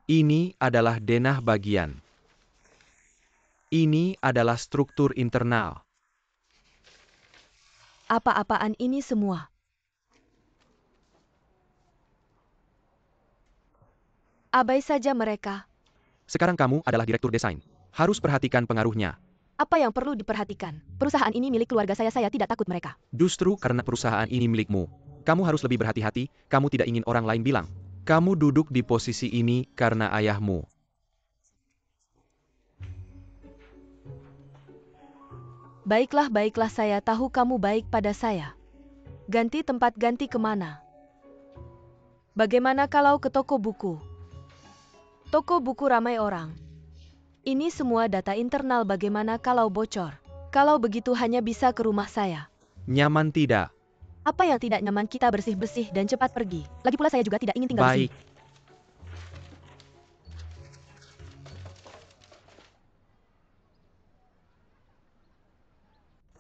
Ini adalah denah bagian. Ini adalah struktur internal. Apa-apaan ini semua? Abai saja mereka. Sekarang kamu adalah direktur desain. Harus perhatikan pengaruhnya. Apa yang perlu diperhatikan? Perusahaan ini milik keluarga saya tidak takut mereka. Justru karena perusahaan ini milikmu, kamu harus lebih berhati-hati, kamu tidak ingin orang lain bilang. Kamu duduk di posisi ini karena ayahmu. Baiklah, saya tahu kamu baik pada saya. Ganti tempat ganti kemana? Bagaimana kalau ke toko buku? Toko buku ramai orang. Ini semua data internal, bagaimana kalau bocor? Kalau begitu hanya bisa ke rumah saya. Nyaman tidak? Apa yang tidak nyaman? Kita bersih-bersih dan cepat pergi. Lagi pula saya juga tidak ingin tinggal di sini. Baik.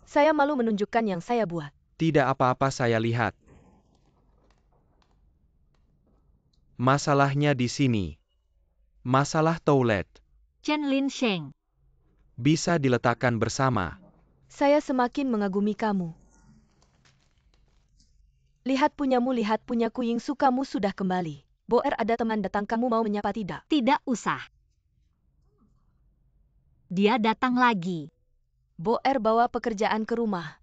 Saya malu menunjukkan yang saya buat. Tidak apa-apa, saya lihat. Masalahnya di sini. Masalah toilet. Chen Linsheng. Bisa diletakkan bersama. Saya semakin mengagumi kamu. Lihat punyaku, Yingsu, kamu sudah kembali. Boer, ada teman datang, kamu mau menyapa tidak? Tidak usah. Dia datang lagi. Boer bawa pekerjaan ke rumah.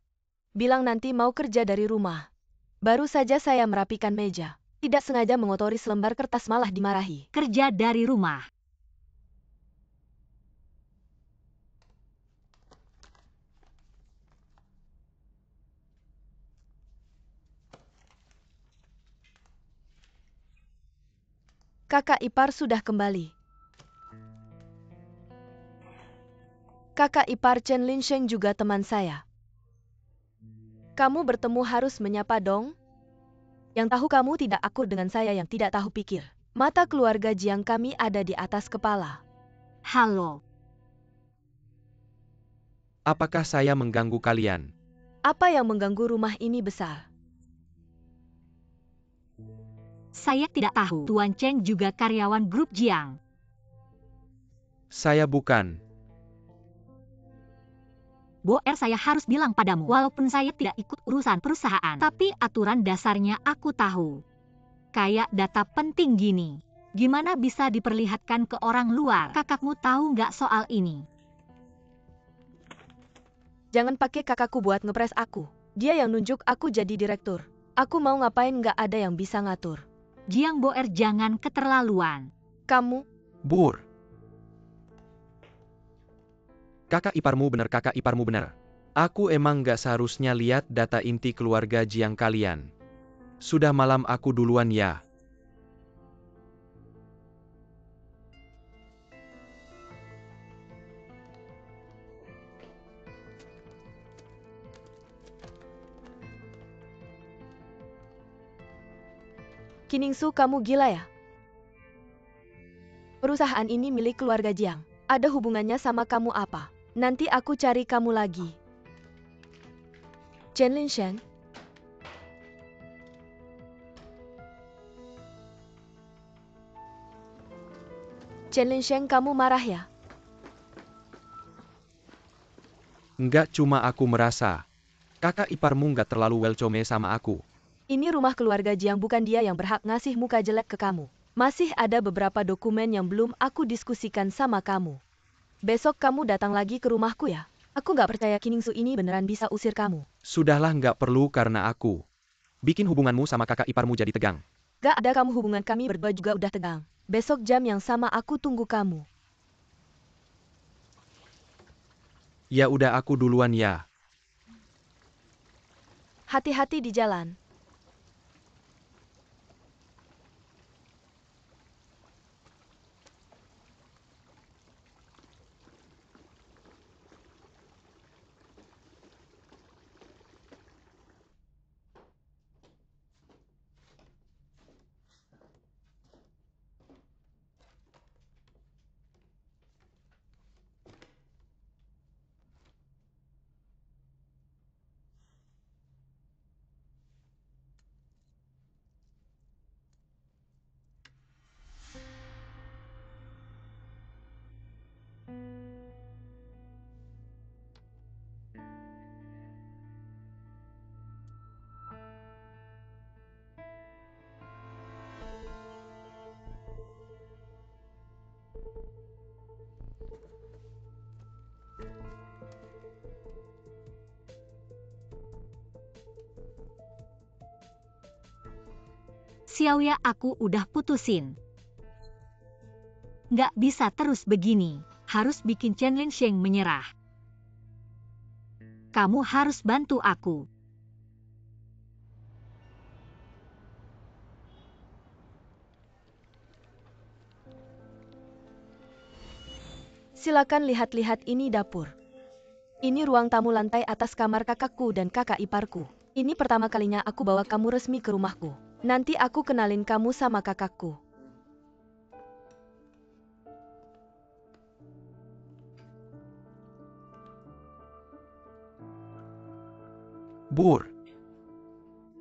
Bilang nanti mau kerja dari rumah. Baru saja saya merapikan meja. Tidak sengaja mengotori selembar kertas, malah dimarahi. Kerja dari rumah. Kakak ipar sudah kembali. Kakak ipar Chen Linsheng juga teman saya. Kamu bertemu harus menyapa dong. Yang tahu kamu tidak akur dengan saya yang tidak tahu pikir. Mata keluarga Jiang kami ada di atas kepala. Halo. Apakah saya mengganggu kalian? Apa yang mengganggu? Rumah ini besar. Saya tidak tahu. Tuan Cheng juga karyawan grup Jiang. Saya bukan. Boer, saya harus bilang padamu, walaupun saya tidak ikut urusan perusahaan, tapi aturan dasarnya aku tahu. Kayak data penting gini. Gimana bisa diperlihatkan ke orang luar? Kakakmu tahu nggak soal ini? Jangan pakai kakakku buat ngepres aku. Dia yang nunjuk aku jadi direktur. Aku mau ngapain nggak ada yang bisa ngatur. Jiang Boer, jangan keterlaluan. Kamu? Bur. Kakak iparmu benar. Aku emang gak seharusnya lihat data inti keluarga Jiang kalian. Sudah malam, aku duluan ya. Kiningsu, kamu gila ya? Perusahaan ini milik keluarga Jiang. Ada hubungannya sama kamu apa? Nanti aku cari kamu lagi. Chen Linsheng? Chen Linsheng, kamu marah ya? Nggak, cuma aku merasa. Kakak iparmu nggak terlalu welcome sama aku. Ini rumah keluarga Jiang, bukan dia yang berhak ngasih muka jelek ke kamu. Masih ada beberapa dokumen yang belum aku diskusikan sama kamu. Besok kamu datang lagi ke rumahku ya. Aku nggak percaya Kiningsu ini beneran bisa usir kamu. Sudahlah, nggak perlu karena aku. Bikin hubunganmu sama kakak iparmu jadi tegang. Gak ada kamu, hubungan kami berdua juga udah tegang. Besok jam yang sama aku tunggu kamu. Ya udah, aku duluan ya. Hati-hati di jalan. Xiaoya, aku udah putusin. Nggak bisa terus begini. Harus bikin Chen Linsheng menyerah. Kamu harus bantu aku. Silakan lihat-lihat, ini dapur. Ini ruang tamu lantai atas kamar kakakku dan kakak iparku. Ini pertama kalinya aku bawa kamu resmi ke rumahku. Nanti aku kenalin kamu sama kakakku. Bur.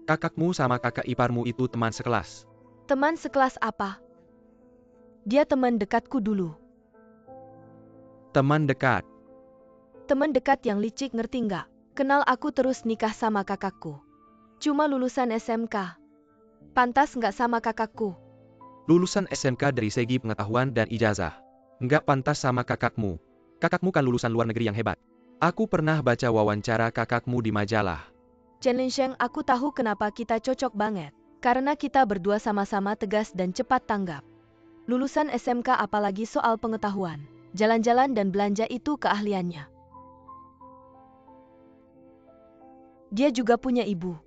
Kakakmu sama kakak iparmu itu teman sekelas. Teman sekelas apa? Dia teman dekatku dulu. Teman dekat. Teman dekat yang licik, ngerti nggak? Kenal aku terus nikah sama kakakku. Cuma lulusan SMK. Pantas nggak sama kakakku? Lulusan SMK dari segi pengetahuan dan ijazah. Nggak pantas sama kakakmu. Kakakmu kan lulusan luar negeri yang hebat. Aku pernah baca wawancara kakakmu di majalah. Chen Linsheng, aku tahu kenapa kita cocok banget. Karena kita berdua sama-sama tegas dan cepat tanggap. Lulusan SMK, apalagi soal pengetahuan. Jalan-jalan dan belanja itu keahliannya. Dia juga punya ibu.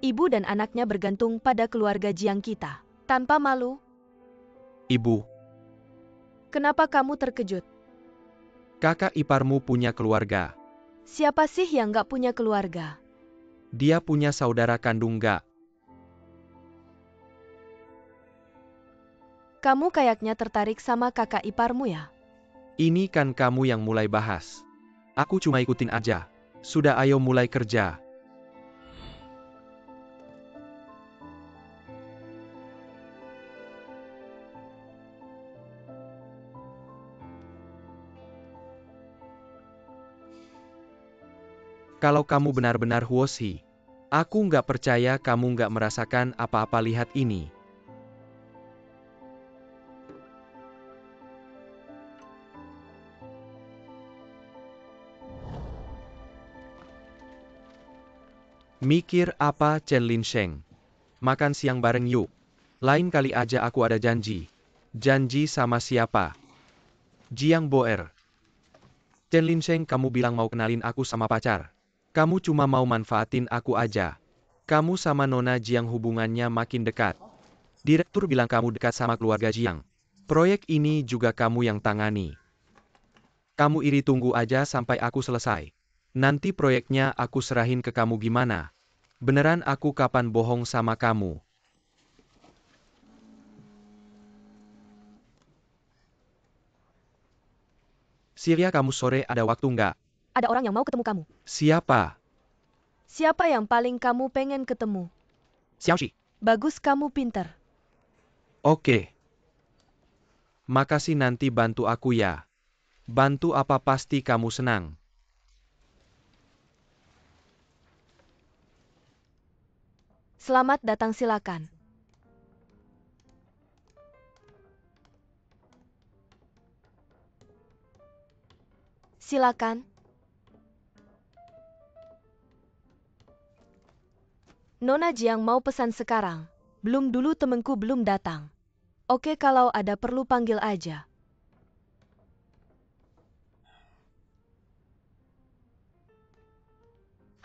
Ibu dan anaknya bergantung pada keluarga Jiang kita. Tanpa malu. Ibu. Kenapa kamu terkejut? Kakak iparmu punya keluarga. Siapa sih yang nggak punya keluarga? Dia punya saudara kandung nggak? Kamu kayaknya tertarik sama kakak iparmu ya? Ini kan kamu yang mulai bahas. Aku cuma ikutin aja. Sudah, ayo mulai kerja. Kalau kamu benar-benar Huoshi, aku nggak percaya kamu nggak merasakan apa-apa. Lihat ini. Mikir apa, Chen Linsheng? Makan siang bareng yuk. Lain kali aja, aku ada janji. Janji sama siapa? Jiang Boer. Chen Linsheng, kamu bilang mau kenalin aku sama pacar. Kamu cuma mau manfaatin aku aja. Kamu sama Nona Jiang hubungannya makin dekat. Direktur bilang kamu dekat sama keluarga Jiang. Proyek ini juga kamu yang tangani. Kamu iri, tunggu aja sampai aku selesai. Nanti proyeknya aku serahin ke kamu. Gimana? Beneran aku kapan bohong sama kamu? Siria, kamu sore ada waktu nggak? Ada orang yang mau ketemu kamu. Siapa? Siapa yang paling kamu pengen ketemu? Xiaoxi. Bagus, kamu pinter. Oke. Makasih, nanti bantu aku ya. Bantu apa, pasti kamu senang. Selamat datang, silakan. Silakan. Nona Jiang mau pesan sekarang. Belum dulu, temenku belum datang. Oke, kalau ada perlu panggil aja.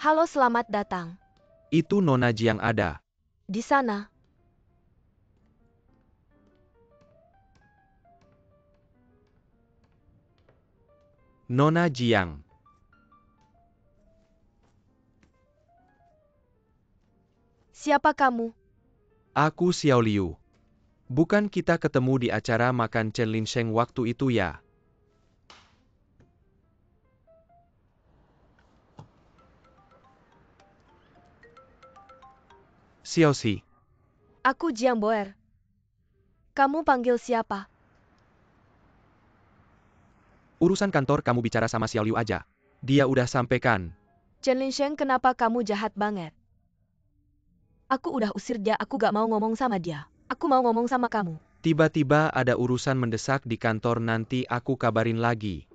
Halo, selamat datang. Itu Nona Jiang ada. Di sana. Nona Jiang. Siapa kamu? Aku Xiao Liu. Bukan kita ketemu di acara makan Chen Linsheng waktu itu ya? Xiaoxi. Aku Jiang Boer. Kamu panggil siapa? Urusan kantor kamu bicara sama Xiao Liu aja. Dia udah sampaikan. Chen Linsheng, kenapa kamu jahat banget? Aku udah usir dia, aku gak mau ngomong sama dia. Aku mau ngomong sama kamu. Tiba-tiba ada urusan mendesak di kantor, nanti aku kabarin lagi.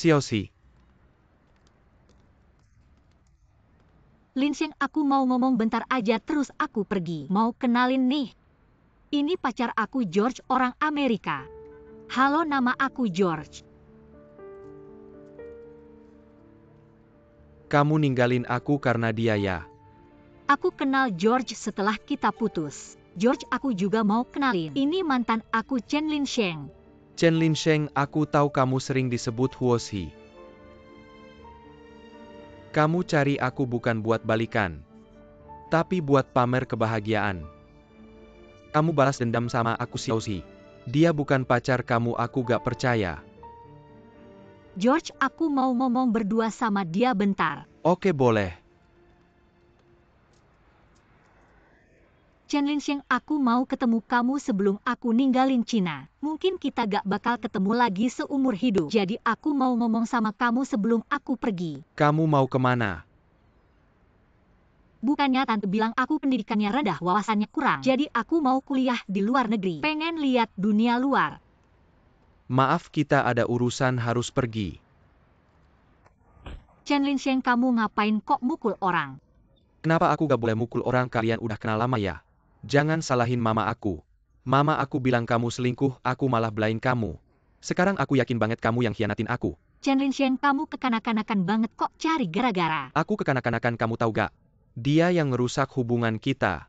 Xiaoxi. Linsheng, aku mau ngomong bentar aja terus aku pergi. Mau kenalin nih. Ini pacar aku George, orang Amerika. Halo, nama aku George. Kamu ninggalin aku karena dia ya? Aku kenal George setelah kita putus. George, aku juga mau kenalin. Ini mantan aku, Chen Linsheng. Chen Linsheng, aku tahu kamu sering disebut Huoshi. Kamu cari aku bukan buat balikan, tapi buat pamer kebahagiaan. Kamu balas dendam sama aku, Xiaoxi. Dia bukan pacar kamu, aku gak percaya. George, aku mau ngomong berdua sama dia bentar. Oke, boleh. Chen Linsheng, aku mau ketemu kamu sebelum aku ninggalin Cina. Mungkin kita gak bakal ketemu lagi seumur hidup. Jadi aku mau ngomong sama kamu sebelum aku pergi. Kamu mau kemana? Bukannya tante bilang aku pendidikannya rendah, wawasannya kurang. Jadi aku mau kuliah di luar negeri. Pengen lihat dunia luar. Maaf, kita ada urusan harus pergi. Chen Linsheng, kamu ngapain kok mukul orang? Kenapa aku gak boleh mukul orang? Kalian udah kenal lama ya? Jangan salahin mama aku. Mama aku bilang kamu selingkuh, aku malah belain kamu. Sekarang aku yakin banget kamu yang hianatin aku. Chen Linsheng, kamu kekanak-kanakan banget kok cari gara-gara. Aku kekanak-kanakan, kamu tahu gak? Dia yang ngerusak hubungan kita.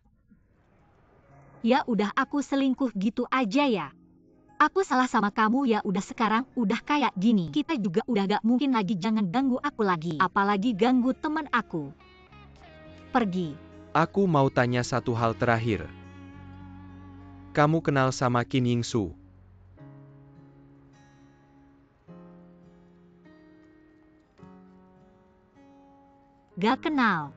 Ya udah, aku selingkuh gitu aja ya. Aku salah sama kamu ya udah, sekarang udah kayak gini. Kita juga udah gak mungkin lagi, jangan ganggu aku lagi. Apalagi ganggu teman aku. Pergi. Aku mau tanya satu hal terakhir. Kamu kenal sama Qin Yingsu? Gak kenal.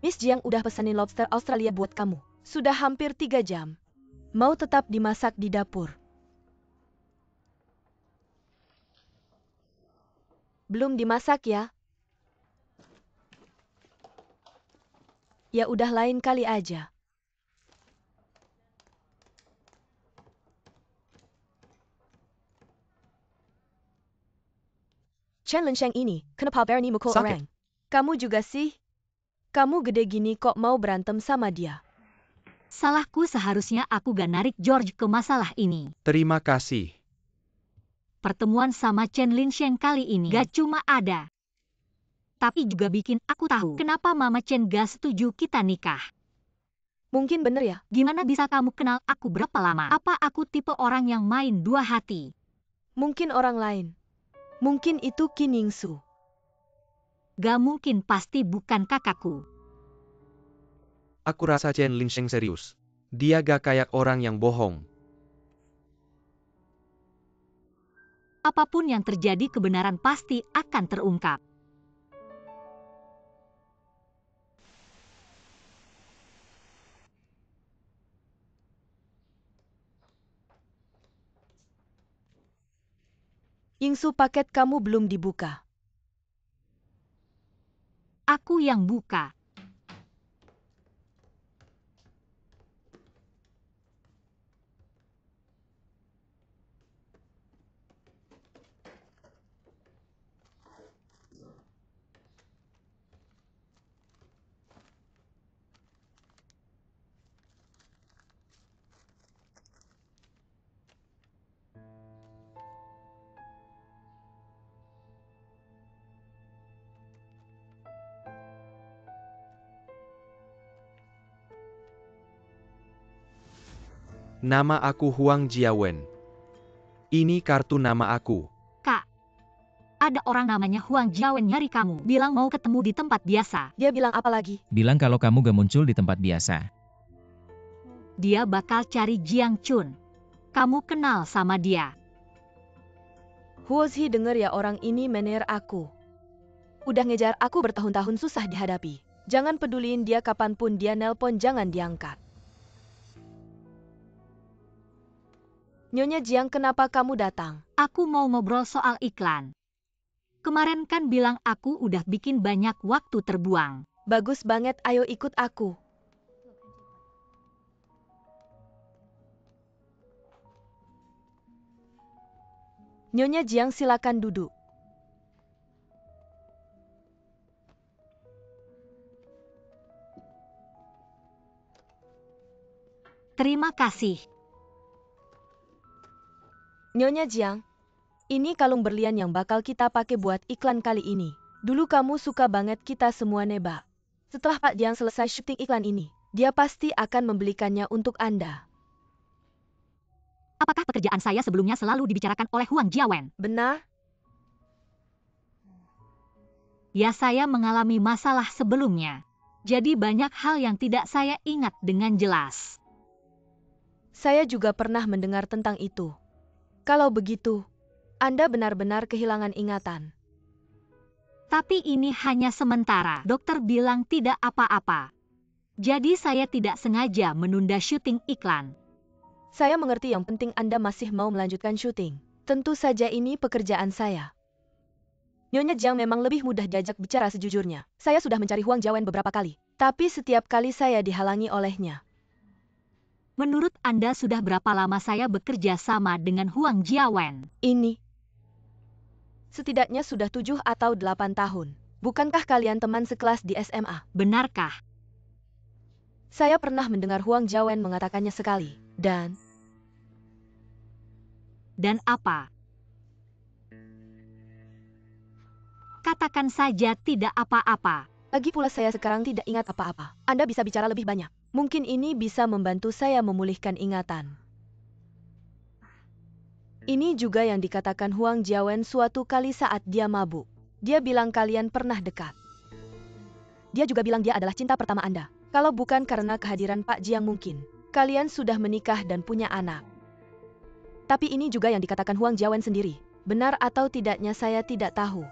Miss Jiang udah pesanin lobster Australia buat kamu. Sudah hampir 3 jam. Mau tetap dimasak di dapur? Belum dimasak ya? Ya udah, lain kali aja. Chen Linsheng ini, kenapa berani mukul Sakit. orang? Kamu juga sih? Kamu gede gini kok mau berantem sama dia? Salahku, seharusnya aku gak narik George ke masalah ini. Terima kasih. Pertemuan sama Chen Linsheng kali ini gak cuma ada, tapi juga bikin aku tahu kenapa Mama Chen gak setuju kita nikah. Mungkin bener ya? Gimana bisa kamu kenal aku berapa lama? Apa aku tipe orang yang main dua hati? Mungkin orang lain. Mungkin itu Qin Yingsu. Gak mungkin, pasti bukan kakakku. Aku rasa Chen Linsheng serius. Dia gak kayak orang yang bohong. Apapun yang terjadi, kebenaran pasti akan terungkap. Yingsu, paket kamu belum dibuka. Aku yang buka. Nama aku Huang Jiawen. Ini kartu nama aku. Kak, ada orang namanya Huang Jiawen nyari kamu. Bilang mau ketemu di tempat biasa. Dia bilang apa lagi? Bilang kalau kamu gak muncul di tempat biasa. Dia bakal cari Jiang Chun. Kamu kenal sama dia. Huozi denger ya, orang ini mener aku. Udah ngejar aku bertahun-tahun, susah dihadapi. Jangan peduliin dia, kapanpun dia nelpon jangan diangkat. Nyonya Jiang, kenapa kamu datang? Aku mau ngobrol soal iklan. Kemarin kan bilang aku udah bikin banyak waktu terbuang. Bagus banget, ayo ikut aku. Nyonya Jiang, silakan duduk. Terima kasih. Nyonya Jiang, ini kalung berlian yang bakal kita pakai buat iklan kali ini. Dulu kamu suka banget, kita semua nebak. Setelah Pak Jiang selesai syuting iklan ini, dia pasti akan membelikannya untuk Anda. Apakah pekerjaan saya sebelumnya selalu dibicarakan oleh Huang Jiawen? Benar? Ya, saya mengalami masalah sebelumnya. Jadi banyak hal yang tidak saya ingat dengan jelas. Saya juga pernah mendengar tentang itu. Kalau begitu, Anda benar-benar kehilangan ingatan. Tapi ini hanya sementara. Dokter bilang tidak apa-apa. Jadi saya tidak sengaja menunda syuting iklan. Saya mengerti, yang penting Anda masih mau melanjutkan syuting. Tentu saja ini pekerjaan saya. Nyonya Jiang memang lebih mudah diajak bicara sejujurnya. Saya sudah mencari Huang Jiawen beberapa kali, tapi setiap kali saya dihalangi olehnya. Menurut Anda sudah berapa lama saya bekerja sama dengan Huang Jiawen? Ini setidaknya sudah 7 atau 8 tahun. Bukankah kalian teman sekelas di SMA? Benarkah? Saya pernah mendengar Huang Jiawen mengatakannya sekali. Dan apa? Katakan saja tidak apa-apa. Lagi pula saya sekarang tidak ingat apa-apa. Anda bisa bicara lebih banyak. Mungkin ini bisa membantu saya memulihkan ingatan. Ini juga yang dikatakan Huang Jiawen suatu kali saat dia mabuk. Dia bilang kalian pernah dekat. Dia juga bilang dia adalah cinta pertama Anda. Kalau bukan karena kehadiran Pak Jiang, mungkin kalian sudah menikah dan punya anak. Tapi ini juga yang dikatakan Huang Jiawen sendiri. Benar atau tidaknya saya tidak tahu.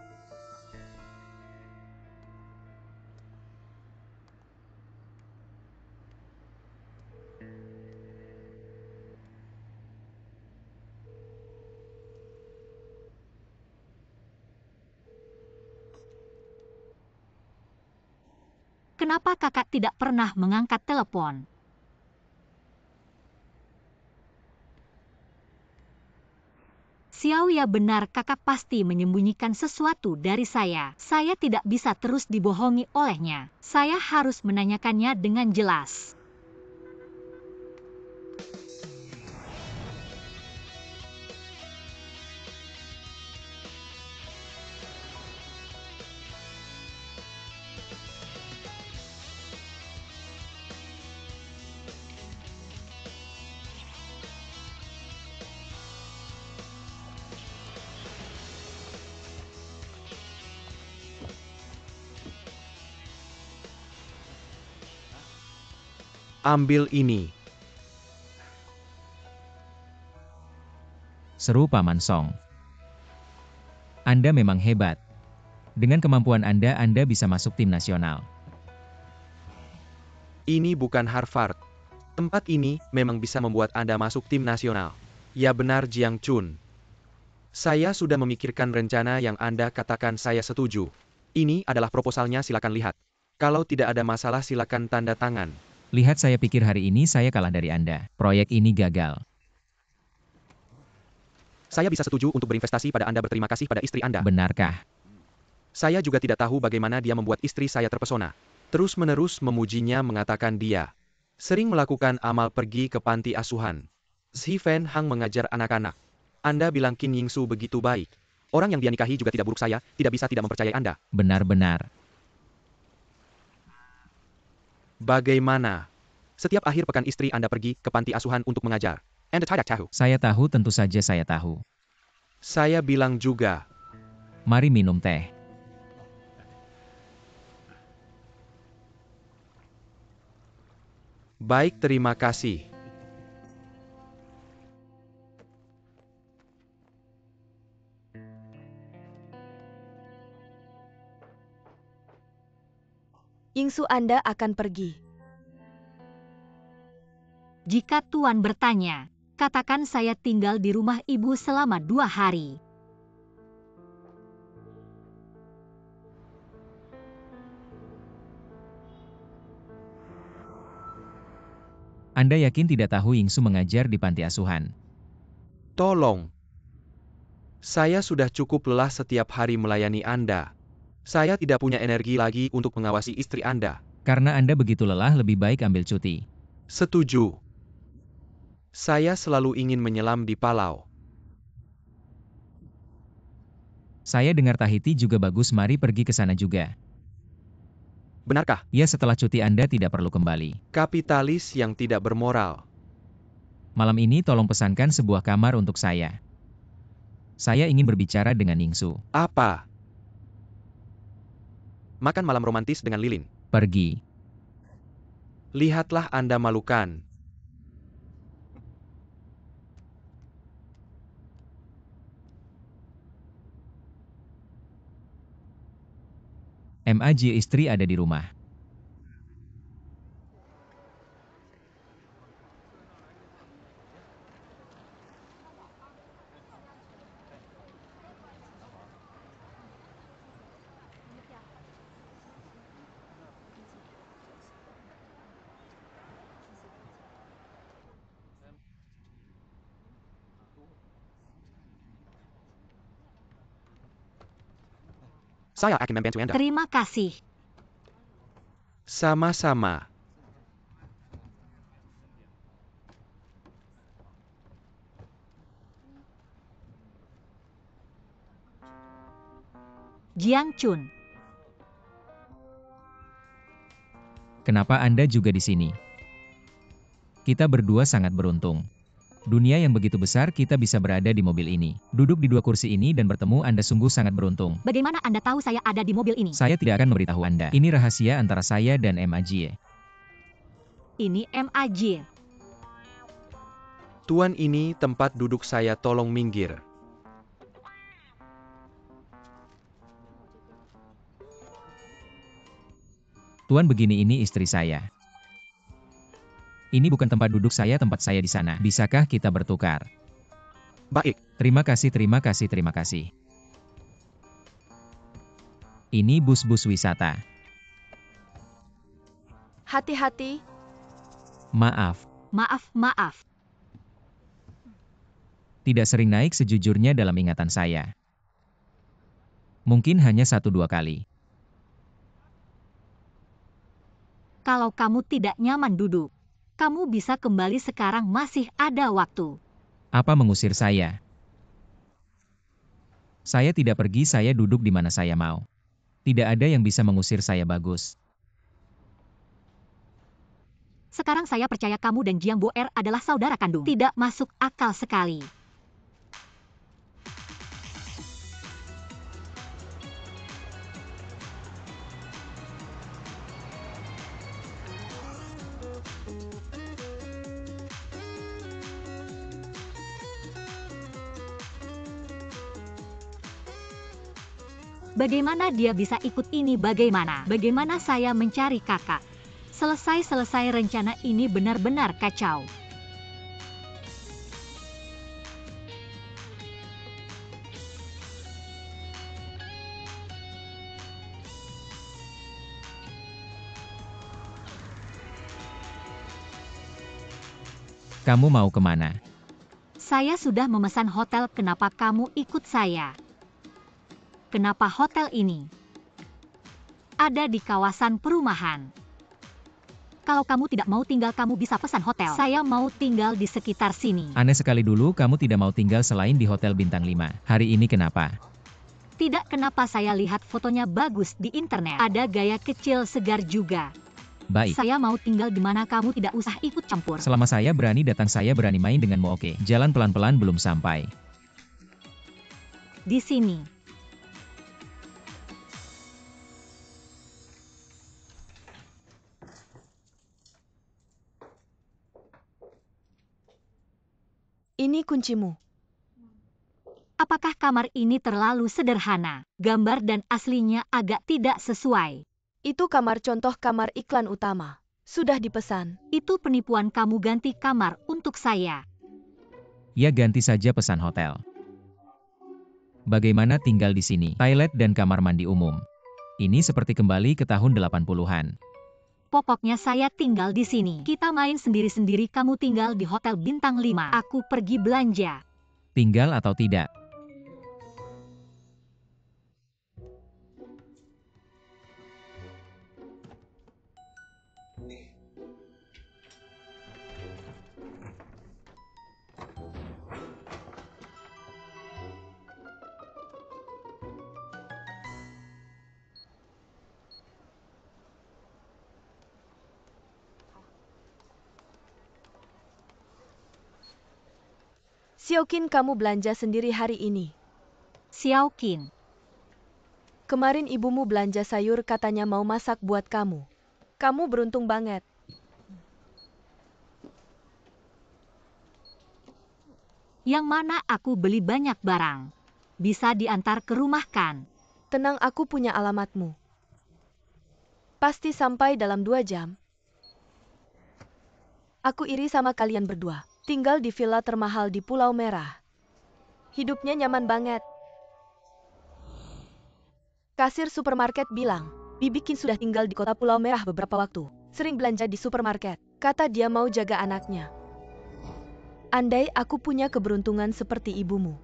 Kenapa kakak tidak pernah mengangkat telepon? Xiao ya, benar, kakak pasti menyembunyikan sesuatu dari saya. Saya tidak bisa terus dibohongi olehnya. Saya harus menanyakannya dengan jelas. Ambil ini. Seru Paman Song. Anda memang hebat. Dengan kemampuan Anda bisa masuk tim nasional. Ini bukan Harvard. Tempat ini memang bisa membuat Anda masuk tim nasional. Ya benar, Jiang Chun. Saya sudah memikirkan rencana yang Anda katakan, saya setuju. Ini adalah proposalnya, silakan lihat. Kalau tidak ada masalah silakan tanda tangan. Lihat, saya pikir hari ini saya kalah dari Anda. Proyek ini gagal. Saya bisa setuju untuk berinvestasi pada Anda, berterima kasih pada istri Anda. Benarkah? Saya juga tidak tahu bagaimana dia membuat istri saya terpesona. Terus-menerus memujinya, mengatakan dia sering melakukan amal pergi ke panti asuhan. Zhi Fen Hang mengajar anak-anak. Anda bilang Qin Yingsu begitu baik. Orang yang dia nikahi juga tidak buruk, saya tidak bisa tidak mempercayai Anda. Benar-benar. Bagaimana? Setiap akhir pekan istri Anda pergi ke panti asuhan untuk mengajar. Anda tidak tahu. Saya tahu, tentu saja saya tahu. Saya bilang juga. Mari minum teh. Baik, terima kasih. Yingsu Anda akan pergi. Jika Tuan bertanya, katakan saya tinggal di rumah ibu selama 2 hari. Anda yakin tidak tahu Yingsu mengajar di panti asuhan? Tolong. Saya sudah cukup lelah setiap hari melayani Anda. Saya tidak punya energi lagi untuk mengawasi istri Anda. Karena Anda begitu lelah, lebih baik ambil cuti. Setuju. Saya selalu ingin menyelam di Palau. Saya dengar Tahiti juga bagus, mari pergi ke sana juga. Benarkah? Ya, setelah cuti Anda tidak perlu kembali. Kapitalis yang tidak bermoral. Malam ini tolong pesankan sebuah kamar untuk saya. Saya ingin berbicara dengan Yingsu. Apa? Makan malam romantis dengan lilin. Pergi. Lihatlah Anda malukan. MAJ istri ada di rumah. Saya akan membantu Anda. Terima kasih. Sama-sama. Jiang Chun. Kenapa Anda juga di sini? Kita berdua sangat beruntung. Dunia yang begitu besar, kita bisa berada di mobil ini. Duduk di 2 kursi ini dan bertemu, Anda sungguh sangat beruntung. Bagaimana Anda tahu saya ada di mobil ini? Saya tidak akan memberitahu Anda. Ini rahasia antara saya dan MAJ. Ini MAJ. Tuan, ini tempat duduk saya, tolong minggir. Tuan, begini, ini istri saya. Ini bukan tempat duduk saya, tempat saya di sana. Bisakah kita bertukar? Baik. Terima kasih, terima kasih, terima kasih. Ini bus-bus wisata. Hati-hati. Maaf, Maaf. tidak sering naik sejujurnya dalam ingatan saya. Mungkin hanya 1-2 kali. Kalau kamu tidak nyaman duduk, kamu bisa kembali sekarang, masih ada waktu. Apa mengusir saya? Saya tidak pergi, saya duduk di mana saya mau. Tidak ada yang bisa mengusir saya, bagus. Sekarang saya percaya kamu dan Jiang Boer adalah saudara kandung. Tidak masuk akal sekali. Bagaimana dia bisa ikut ini? Bagaimana saya mencari kakak? Selesai rencana ini benar-benar kacau. Kamu mau kemana? Saya sudah memesan hotel, kenapa kamu ikut saya? Kenapa hotel ini ada di kawasan perumahan? Kalau kamu tidak mau tinggal, kamu bisa pesan hotel. Saya mau tinggal di sekitar sini. Aneh sekali, dulu kamu tidak mau tinggal selain di hotel bintang 5. Hari ini kenapa? Tidak, kenapa? Saya lihat fotonya bagus di internet. Ada gaya kecil segar juga. Baik. Saya mau tinggal di mana, kamu tidak usah ikut campur. Selama saya berani datang, saya berani main denganmu, oke? Jalan pelan-pelan belum sampai. Di sini. Ini kuncimu. Apakah kamar ini terlalu sederhana? Gambar dan aslinya agak tidak sesuai. Itu kamar contoh kamar iklan utama. Sudah dipesan. Itu penipuan, kamu ganti kamar untuk saya. Ya, ganti saja pesan hotel. Bagaimana tinggal di sini? Toilet dan kamar mandi umum. Ini seperti kembali ke tahun 80-an. Pokoknya saya tinggal di sini. Kita main sendiri-sendiri, kamu tinggal di hotel bintang 5. Aku pergi belanja. Tinggal atau tidak? Xiaoqin, kamu belanja sendiri hari ini. Xiaoqin. Kemarin ibumu belanja sayur, katanya mau masak buat kamu. Kamu beruntung banget. Yang mana aku beli banyak barang. Bisa diantar ke rumah kan? Tenang, aku punya alamatmu. Pasti sampai dalam 2 jam. Aku iri sama kalian berdua. Tinggal di villa termahal di Pulau Merah. Hidupnya nyaman banget. Kasir supermarket bilang, Bibikin sudah tinggal di kota Pulau Merah beberapa waktu. Sering belanja di supermarket. Kata dia mau jaga anaknya. Andai aku punya keberuntungan seperti ibumu.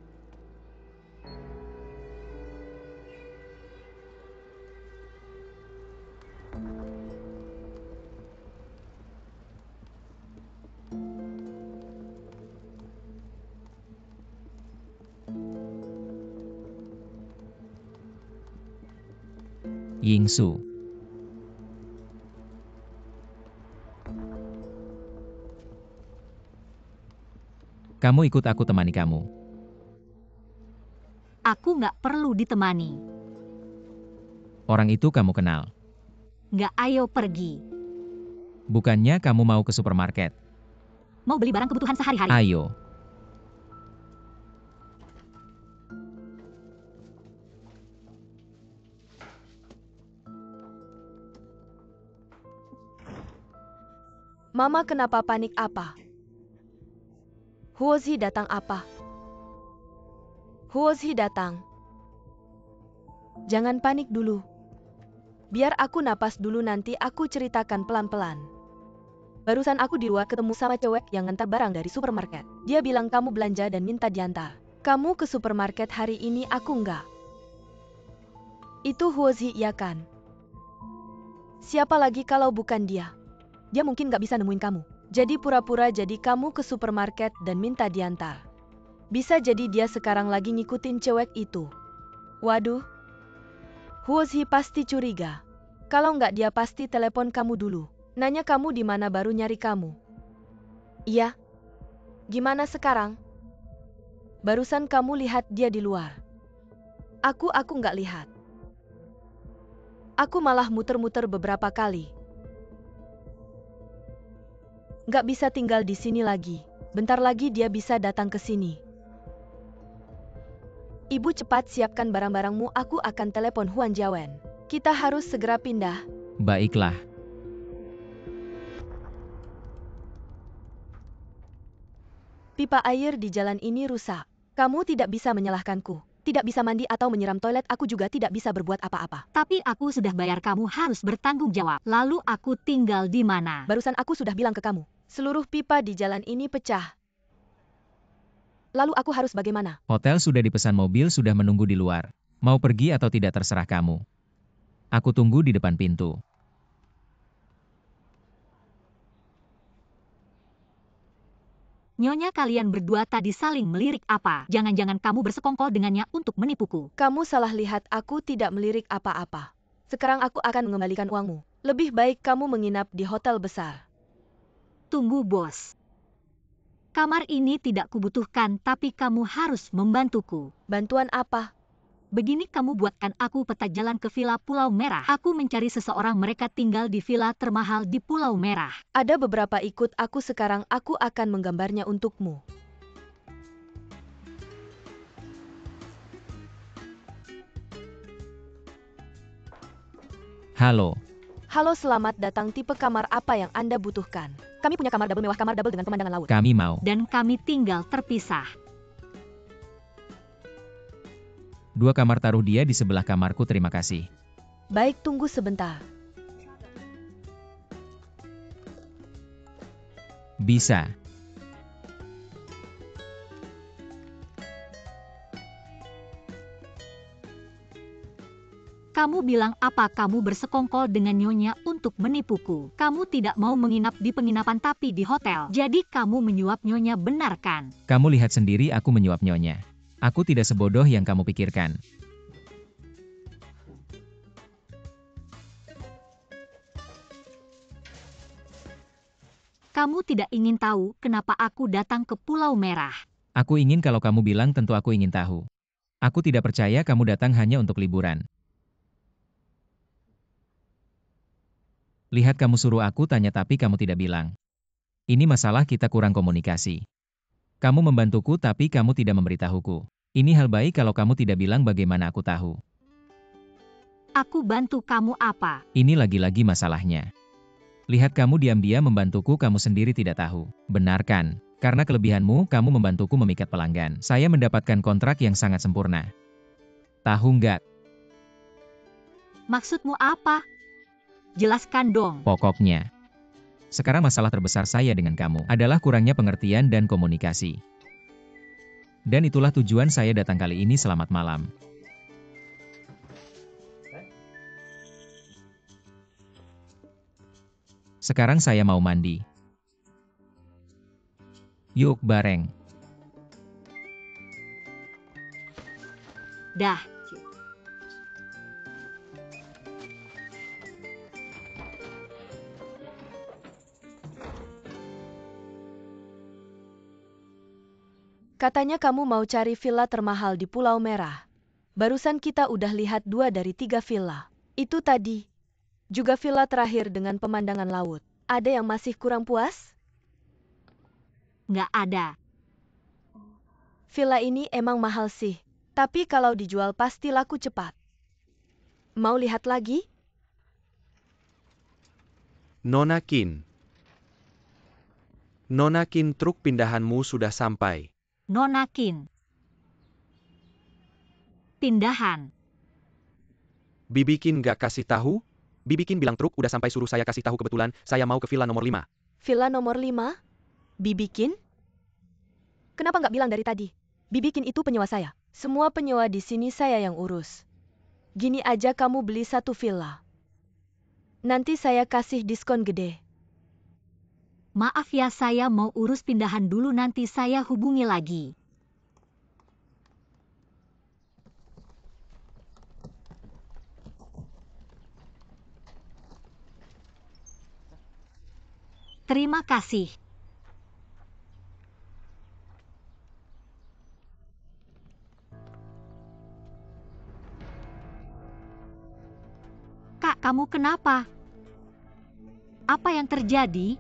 Yingsu. Kamu ikut aku temani kamu. Aku nggak perlu ditemani. Orang itu kamu kenal. Nggak, ayo pergi. Bukannya kamu mau ke supermarket? Mau beli barang kebutuhan sehari-hari. Ayo. Mama kenapa panik apa? Huozi datang apa? Huozi datang. Jangan panik dulu. Biar aku napas dulu, nanti aku ceritakan pelan-pelan. Barusan aku di luar ketemu sama cewek yang ngantar barang dari supermarket. Dia bilang kamu belanja dan minta diantar. Kamu ke supermarket hari ini, aku enggak. Itu Huozi, iya kan? Siapa lagi kalau bukan dia? Dia mungkin gak bisa nemuin kamu. Jadi pura-pura jadi kamu ke supermarket dan minta diantar. Bisa jadi dia sekarang lagi ngikutin cewek itu. Waduh. Huozi pasti curiga. Kalau nggak dia pasti telepon kamu dulu. Nanya kamu di mana baru nyari kamu. Iya. Gimana sekarang? Barusan kamu lihat dia di luar. Aku nggak lihat. Aku malah muter-muter beberapa kali. Nggak bisa tinggal di sini lagi. Bentar lagi dia bisa datang ke sini. Ibu cepat siapkan barang-barangmu, aku akan telepon Huan Jiawen. Kita harus segera pindah. Baiklah. Pipa air di jalan ini rusak. Kamu tidak bisa menyalahkanku. Tidak bisa mandi atau menyiram toilet, aku juga tidak bisa berbuat apa-apa. Tapi aku sudah bayar, kamu harus bertanggung jawab. Lalu aku tinggal di mana? Barusan aku sudah bilang ke kamu. Seluruh pipa di jalan ini pecah. Lalu aku harus bagaimana? Hotel sudah dipesan, mobil sudah menunggu di luar. Mau pergi atau tidak terserah kamu. Aku tunggu di depan pintu. Nyonya, kalian berdua tadi saling melirik apa? Jangan-jangan kamu bersekongkol dengannya untuk menipuku. Kamu salah lihat, aku tidak melirik apa-apa. Sekarang aku akan mengembalikan uangmu. Lebih baik kamu menginap di hotel besar. Tunggu, bos. Kamar ini tidak kubutuhkan, tapi kamu harus membantuku. Bantuan apa? Begini, kamu buatkan aku peta jalan ke Villa Pulau Merah. Aku mencari seseorang, mereka tinggal di villa termahal di Pulau Merah. Ada beberapa, ikut aku sekarang, aku akan menggambarnya untukmu. Halo. Halo, selamat datang. Tipe kamar apa yang Anda butuhkan? Kami punya kamar double mewah, kamar double dengan pemandangan laut. Kami mau. Dan kami tinggal terpisah. 2 kamar, taruh dia di sebelah kamarku, terima kasih. Baik, tunggu sebentar. Bisa. Kamu bilang apa? Kamu bersekongkol dengan nyonya untuk menipuku. Kamu tidak mau menginap di penginapan tapi di hotel. Jadi kamu menyuap nyonya, benar kan? Kamu lihat sendiri aku menyuap nyonya. Aku tidak sebodoh yang kamu pikirkan. Kamu tidak ingin tahu kenapa aku datang ke Pulau Merah. Aku ingin, kalau kamu bilang tentu aku ingin tahu. Aku tidak percaya kamu datang hanya untuk liburan. Lihat, kamu suruh aku tanya tapi kamu tidak bilang. Ini masalah kita kurang komunikasi. Kamu membantuku tapi kamu tidak memberitahuku. Ini hal baik kalau kamu tidak bilang, bagaimana aku tahu. Aku bantu kamu apa? Ini lagi-lagi masalahnya. Lihat, kamu diam-diam membantuku, kamu sendiri tidak tahu. Benar kan? Karena kelebihanmu, kamu membantuku memikat pelanggan. Saya mendapatkan kontrak yang sangat sempurna. Tahu nggak? Maksudmu apa? Jelaskan dong. Pokoknya, sekarang masalah terbesar saya dengan kamu adalah kurangnya pengertian dan komunikasi. Dan itulah tujuan saya datang kali ini. Selamat malam. Sekarang saya mau mandi. Yuk bareng. Dah. Katanya kamu mau cari villa termahal di Pulau Merah. Barusan kita udah lihat 2 dari 3 villa. Itu tadi. Juga villa terakhir dengan pemandangan laut. Ada yang masih kurang puas? Nggak ada. Villa ini emang mahal sih. Tapi kalau dijual pasti laku cepat. Mau lihat lagi? Nona Kin. Nona Kin, truk pindahanmu sudah sampai. Nona Kin. Pindahan. Bibi Kin gak kasih tahu? Bibi Kin bilang truk udah sampai, suruh saya kasih tahu, kebetulan saya mau ke villa nomor 5. Villa nomor 5? Bibi Kin? Kenapa nggak bilang dari tadi? Bibi Kin itu penyewa saya. Semua penyewa di sini saya yang urus. Gini aja, kamu beli 1 villa. Nanti saya kasih diskon gede. Maaf ya, saya mau urus pindahan dulu, nanti saya hubungi lagi. Terima kasih. Kak, kamu kenapa? Apa yang terjadi?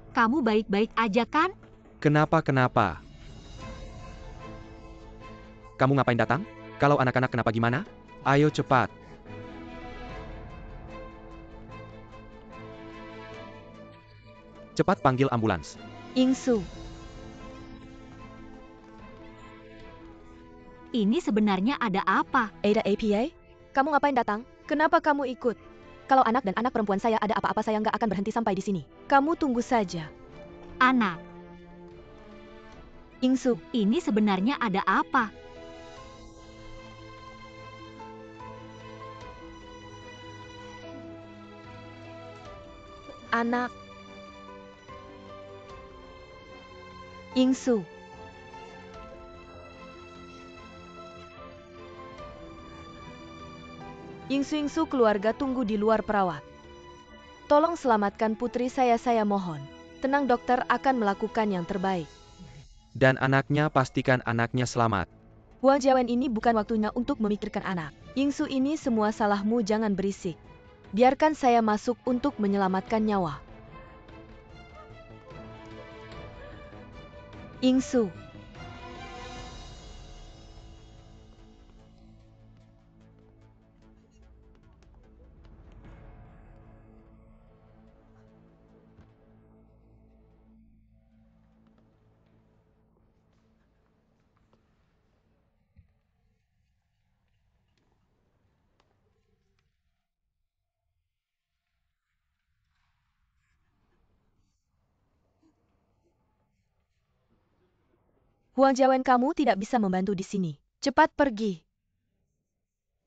Kamu baik-baik aja kan? Kenapa? Kamu ngapain datang? Kalau anak-anak kenapa gimana? Ayo cepat. Cepat panggil ambulans. Ingsu. Ini sebenarnya ada apa? Ada APA? Kamu ngapain datang? Kenapa kamu ikut? Kalau anak dan anak perempuan saya ada apa-apa, saya nggak akan berhenti sampai di sini. Kamu tunggu saja. Anak. Ingsu. Ini sebenarnya ada apa? Anak. Ingsu. Ingsu keluarga tunggu di luar, perawat. Tolong selamatkan putri saya mohon. Tenang, dokter akan melakukan yang terbaik. Dan anaknya, pastikan anaknya selamat. Huang Jiawen, ini bukan waktunya untuk memikirkan anak. Yingsu, ini semua salahmu, jangan berisik. Biarkan saya masuk untuk menyelamatkan nyawa. Yingsu. Huang Jiawen, kamu tidak bisa membantu di sini. Cepat pergi.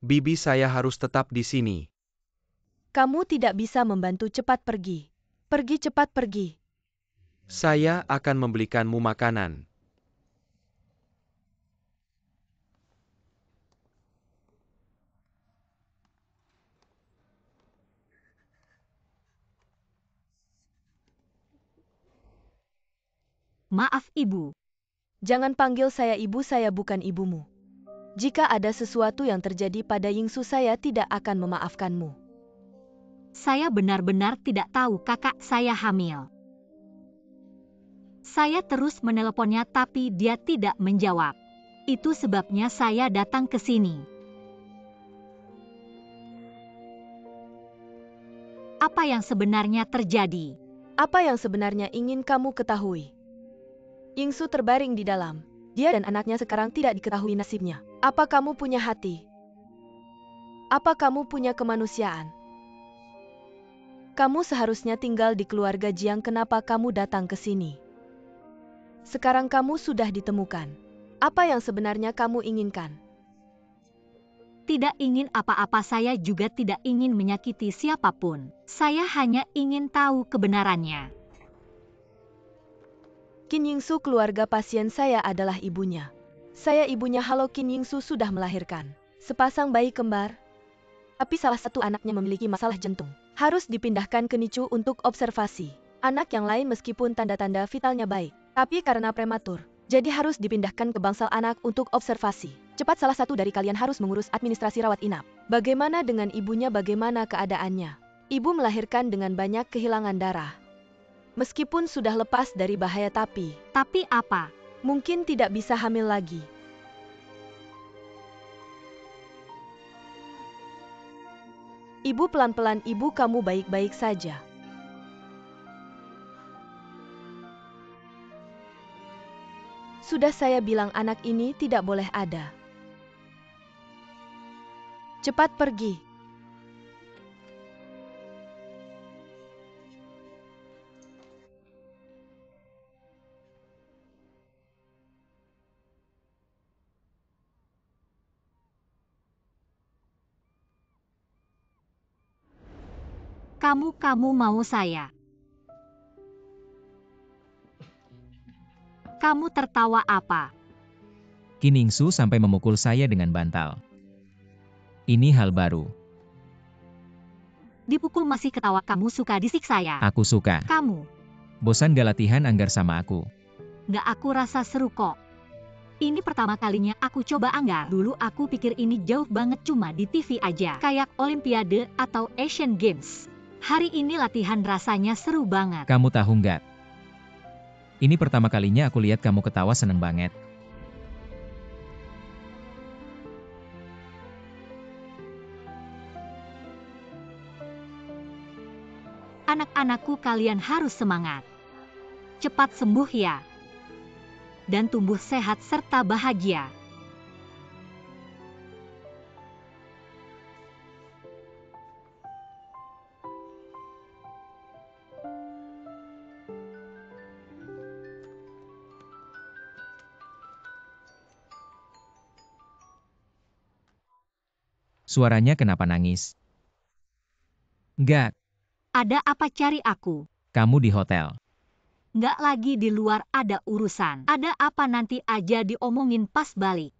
Bibi, saya harus tetap di sini. Kamu tidak bisa membantu, cepat pergi. Pergi, cepat pergi. Saya akan membelikanmu makanan. Maaf, Ibu. Jangan panggil saya ibu, saya bukan ibumu. Jika ada sesuatu yang terjadi pada Yingsu, saya tidak akan memaafkanmu. Saya benar-benar tidak tahu kakak saya hamil. Saya terus menelponnya tapi dia tidak menjawab. Itu sebabnya saya datang ke sini. Apa yang sebenarnya terjadi? Apa yang sebenarnya ingin kamu ketahui? Yingsu terbaring di dalam. Dia dan anaknya sekarang tidak diketahui nasibnya. Apa kamu punya hati? Apa kamu punya kemanusiaan? Kamu seharusnya tinggal di keluarga Jiang, kenapa kamu datang ke sini? Sekarang kamu sudah ditemukan. Apa yang sebenarnya kamu inginkan? Tidak ingin apa-apa, saya juga tidak ingin menyakiti siapapun. Saya hanya ingin tahu kebenarannya. Qin Yingsu, keluarga pasien saya adalah ibunya. Saya ibunya. Halo, Qin Yingsu sudah melahirkan sepasang bayi kembar. Tapi salah satu anaknya memiliki masalah jantung. Harus dipindahkan ke NICU untuk observasi. Anak yang lain meskipun tanda-tanda vitalnya baik, tapi karena prematur, jadi harus dipindahkan ke bangsal anak untuk observasi. Cepat, salah satu dari kalian harus mengurus administrasi rawat inap. Bagaimana dengan ibunya, bagaimana keadaannya? Ibu melahirkan dengan banyak kehilangan darah. Meskipun sudah lepas dari bahaya, tapi apa? Mungkin tidak bisa hamil lagi. Ibu, pelan-pelan ibu, kamu baik-baik saja. Sudah saya bilang anak ini tidak boleh ada. Cepat pergi. Kamu mau saya? Kamu tertawa apa? Qin Yingsu sampai memukul saya dengan bantal. Ini hal baru. Dipukul masih ketawa, kamu suka disiksa ya? Aku suka. Kamu? Bosan gak latihan anggar sama aku? Nggak, aku rasa seru kok. Ini pertama kalinya aku coba anggar. Dulu aku pikir ini jauh banget, cuma di TV aja. Kayak Olimpiade atau Asian Games. Hari ini latihan rasanya seru banget. Kamu tahu nggak? Ini pertama kalinya aku lihat kamu ketawa seneng banget. Anak-anakku, kalian harus semangat. Cepat sembuh ya. Dan tumbuh sehat serta bahagia. Suaranya kenapa nangis? Nggak, Ada apa cari aku? kamu di hotel. Nggak, lagi di luar ada urusan. Ada apa nanti aja diomongin pas balik.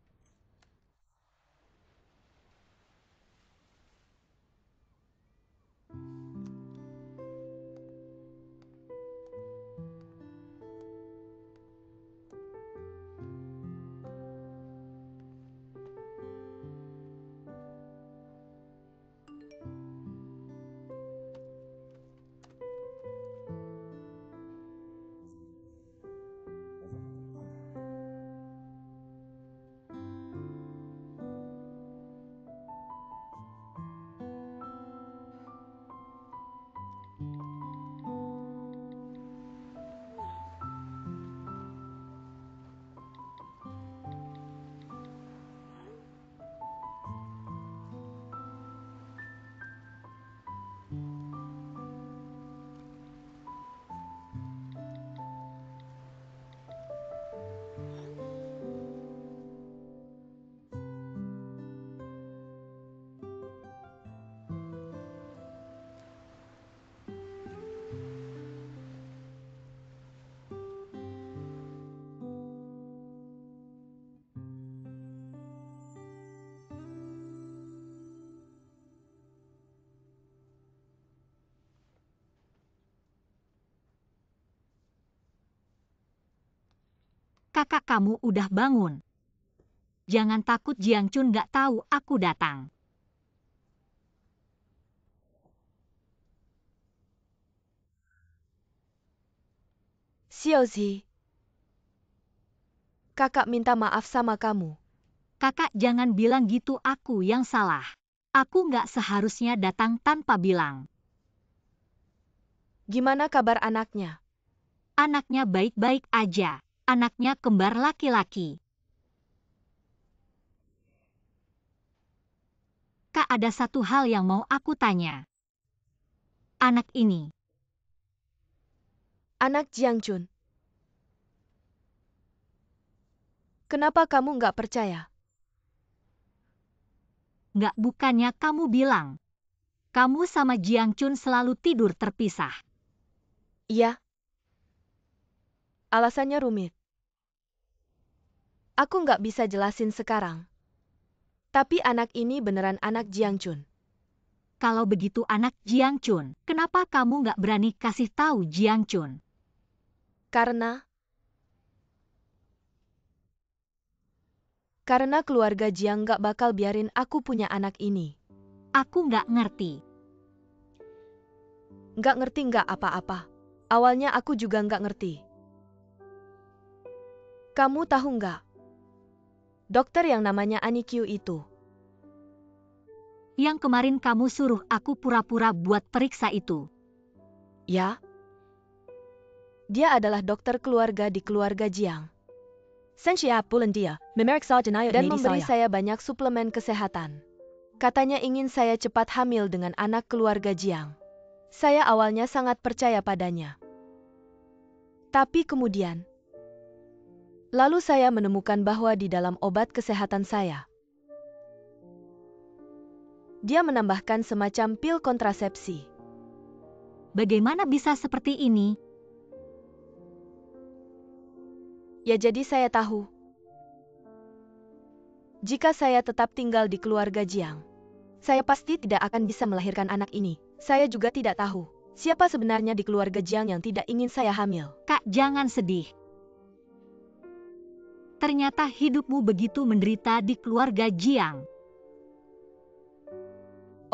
kakak kamu udah bangun. Jangan takut Jiang Chun gak tahu aku datang. Xiaozi, kakak minta maaf sama kamu. Kakak jangan bilang gitu, aku yang salah. Aku gak seharusnya datang tanpa bilang. Gimana kabar anaknya? Anaknya baik-baik aja. Anaknya kembar laki-laki. Kak, ada satu hal yang mau aku tanya. Anak ini, Anak Jiang Chun. Kenapa kamu nggak percaya? nggak bukannya kamu bilang, kamu sama Jiang Chun selalu tidur terpisah. Iya. Alasannya rumit. Aku nggak bisa jelasin sekarang. Tapi anak ini beneran anak Jiang Chun. Kalau begitu anak Jiang Chun, kenapa kamu nggak berani kasih tahu Jiang Chun? Karena keluarga Jiang nggak bakal biarin aku punya anak ini. Aku nggak ngerti. Nggak ngerti nggak apa-apa. Awalnya aku juga nggak ngerti. Kamu tahu nggak? Dokter yang namanya Anikyu itu. Yang kemarin kamu suruh aku pura-pura buat periksa itu. Ya. Dia adalah dokter keluarga di keluarga Jiang. Dan memberi saya banyak suplemen kesehatan. Katanya ingin saya cepat hamil dengan anak keluarga Jiang. Saya awalnya sangat percaya padanya. Tapi kemudian, lalu saya menemukan bahwa di dalam obat kesehatan saya, dia menambahkan semacam pil kontrasepsi. Bagaimana bisa seperti ini? Ya jadi saya tahu. Jika saya tetap tinggal di keluarga Jiang, saya pasti tidak akan bisa melahirkan anak ini. Saya juga tidak tahu siapa sebenarnya di keluarga Jiang yang tidak ingin saya hamil. Kak, jangan sedih. Ternyata hidupmu begitu menderita di keluarga Jiang.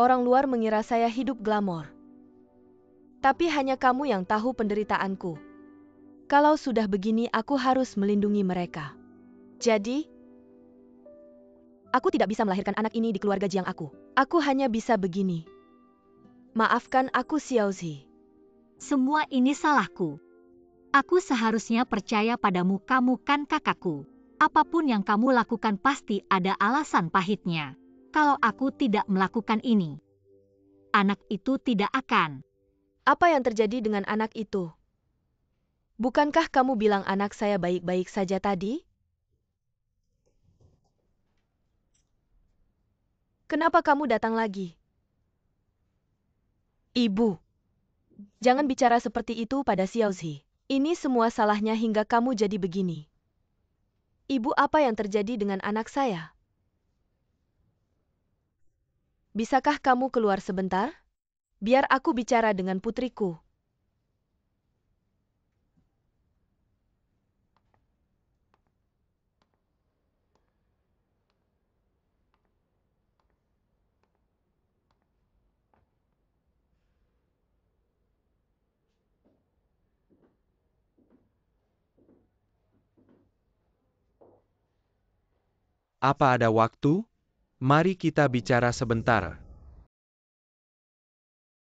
Orang luar mengira saya hidup glamor. Tapi hanya kamu yang tahu penderitaanku. Kalau sudah begini aku harus melindungi mereka. Jadi, aku tidak bisa melahirkan anak ini di keluarga Jiang aku. Aku hanya bisa begini. Maafkan aku Xiaozi. Semua ini salahku. Aku seharusnya percaya padamu, kamu kan kakakku. Apapun yang kamu lakukan pasti ada alasan pahitnya. Kalau aku tidak melakukan ini, anak itu tidak akan. Apa yang terjadi dengan anak itu? Bukankah kamu bilang anak saya baik-baik saja tadi? Kenapa kamu datang lagi? Ibu, jangan bicara seperti itu pada Xiaozi. Ini semua salahnya hingga kamu jadi begini. Ibu, apa yang terjadi dengan anak saya? Bisakah kamu keluar sebentar? Biar aku bicara dengan putriku. Apa ada waktu? Mari kita bicara sebentar.